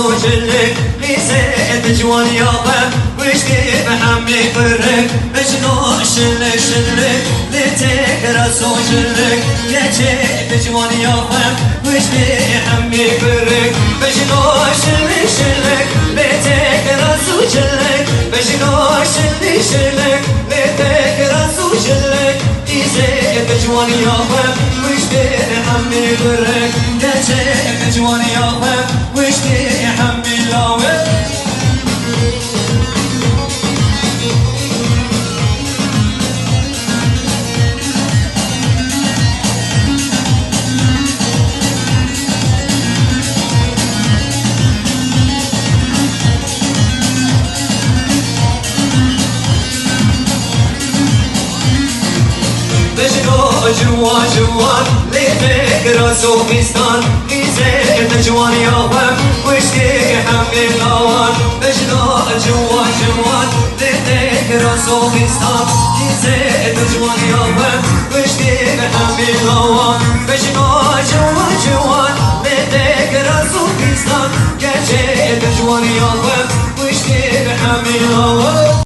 وجلك ليزيد جوان يابا وشتي بحمي فرك مجنون شلك شلك ليتك راس وجلك ليتك جوان يابا وشتي بحمي فرك مجنون شلك شلك ليتك راس وجلك مجنون شلك شلك ليتك راس وجلك ليزيد جوان يابا وشتي بحمي فرك ليتك جوان يابا وشتي حمي لاوي جوان جوان ليتك راس وفستان ليزيد جوان يابا وشتي حمي لاوان مجنون جوان جوان ليتك راس وفستان ليزيد جوان يابا وشتي حمي لاوان مجنون جوان جوان ليتك راس وفستان ليزيد جوان يابا وشتي حمي لاوان